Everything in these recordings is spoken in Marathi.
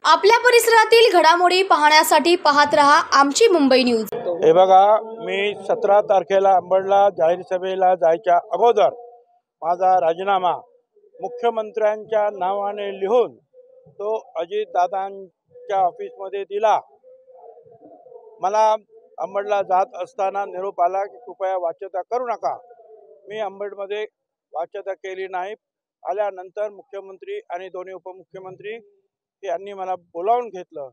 आपल्या परिसरातील घडामोडी पाहण्यासाठी पाहत रहा आमची मुंबई न्यूज। हे बघा, मी 17 तारखेला अंबडला जाहीर सभेला जायच्या अगोदर माझा राजीनामा मुख्यमंत्र्यांच्या नावाने लिहून तो अजितदादांच्या ऑफिसमध्ये दिला। मला अंबडला जात असताना निरोप आला की कृपया वाच्यता करू नका। मी अंबडमध्ये वाच्यता केली नाही। आल्यानंतर मुख्यमंत्री आणि दोन्ही उपमुख्यमंत्री यांनी मला बोलावून घेतलं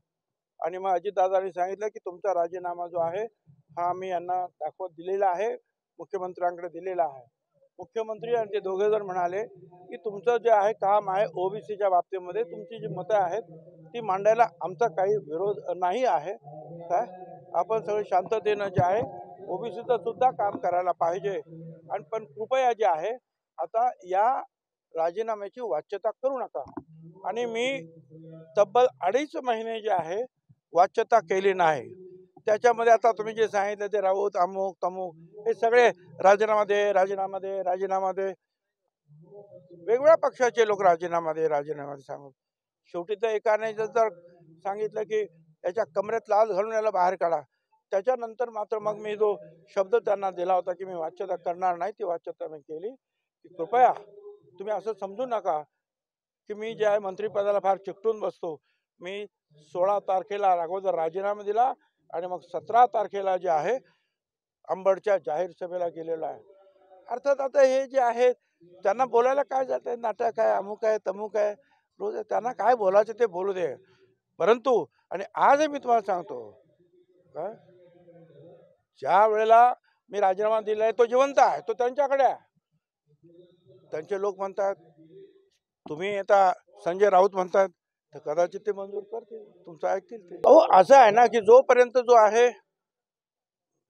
आणि मग अजितदादांनी सांगितलं की तुमचा राजीनामा जो आहे हा मी यांना दाखवत दिलेला आहे, मुख्यमंत्र्यांकडे दिलेला आहे। मुख्यमंत्री आणि ते दोघे जण म्हणाले की तुमचं जे आहे काम आहे ओबीसीच्या बाबतीमध्ये तुमची जी मतं आहेत ती मांडायला आमचा काही विरोध नाही आहे, काय आपण सगळे शांततेनं जे आहे ओबीसीचं सुद्धा काम करायला पाहिजे। आणि पण कृपया जे आहे आता या राजीनाम्याची वाच्यता करू नका। आणि मी तब्बल 2.5 महिने जे आहे वाच्यता केली नाही। त्याच्यामध्ये आता तुम्ही जे सांगितलं ते राऊत अमुक तमुक हे सगळे राजीनामा दे राजीनामा दे राजीनामा दे, वेगवेगळ्या पक्षाचे लोक राजीनामा दे राजीनामा दे सांगून शेवटी तर एकाने जर सांगितलं की याच्या कमरेत लाल घालून याला बाहेर काढा, त्याच्यानंतर मात्र मग मी जो शब्द त्यांना दिला होता की मी वाच्यता करणार नाही ती वाच्यता मी केली। की कृपया तुम्ही असं समजू नका की मी जे आहे मंत्रिपदाला फार चिकटून बसतो। मी 16 तारखेला अगोदर राजीनामा दिला आणि मग 17 तारखेला जे आहे अंबडच्या जाहीर सभेला गेलेलो आहे। अर्थात आता हे जे आहे त्यांना बोलायला काय जात आहे, नाटक आहे अमुक आहे तमुक आहे रोज आहे, त्यांना काय बोलायचं ते बोलू दे। परंतु आणि आज मी तुम्हाला सांगतो काय ज्या वेळेला मी राजीनामा दिला आहे तो जिवंत आहे, तो त्यांच्याकडे आहे। त्यांचे लोक म्हणतात तुम्ही आता संजय राऊत म्हणतात तर कदाचित ते मंजूर करतील, तुमचं ऐकतील ते। असं आहे ना की जोपर्यंत जो आहे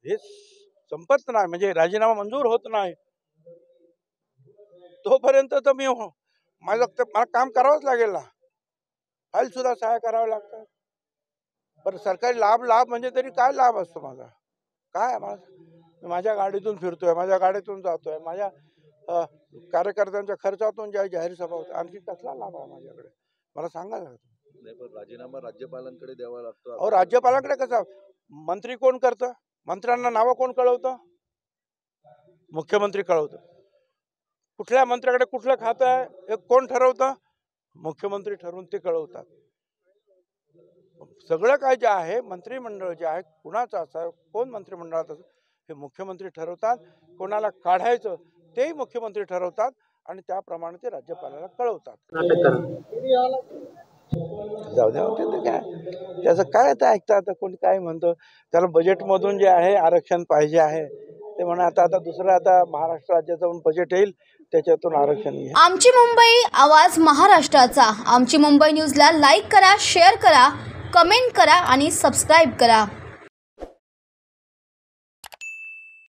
हे संपत नाही म्हणजे राजीनामा मंजूर होत नाही तोपर्यंत तर मी मला काम करावंच लागेल ना, फाईल सुद्धा सहाय्य करावं लागतं। पण सरकारी लाभ म्हणजे तरी काय लाभ असतो माझा, काय माझ्या गाडीतून फिरतोय, माझ्या गाडीतून जातोय, माझ्या कार्यकर्त्यांच्या खर्चातून ज्या जाहीर सभा होत्या, आणखी कसला लाभ आहे माझ्याकडे मला सांगायला लागतं। नाही पण राजीनामा राज्यपालांकडे द्यावा लागतो। अहो राज्यपालांकडे कसा, मंत्री कोण करतं, मंत्र्यांना नावं कोण कळवतं, मुख्यमंत्री कळवतं। कुठल्या मंत्र्याकडे कुठलं खातं आहे हे कोण ठरवतं, मुख्यमंत्री ठरवून ते कळवतात। सगळं काय जे आहे मंत्रिमंडळ जे आहे कुणाचं असावं कोण मंत्रिमंडळात असं हे मुख्यमंत्री ठरवतात। कोणाला काढायचं तेही मुख्यमंत्री ठरवतात आणि त्याप्रमाणे ते राज्यपालाला कळवतात। जाऊ द्या काय त्याचं काय ते ऐकतात, कोणी काय म्हणतो त्याला बजेटमधून जे आहे आरक्षण पाहिजे आहे ते म्हणा आता दुसरं आता महाराष्ट्र राज्याचं बजेट येईल त्याच्यातून आरक्षण येईल। आमची मुंबई आवाज महाराष्ट्राचा। आमची मुंबई न्यूजला लाईक करा, शेअर करा, कमेंट करा आणि सबस्क्राईब करा।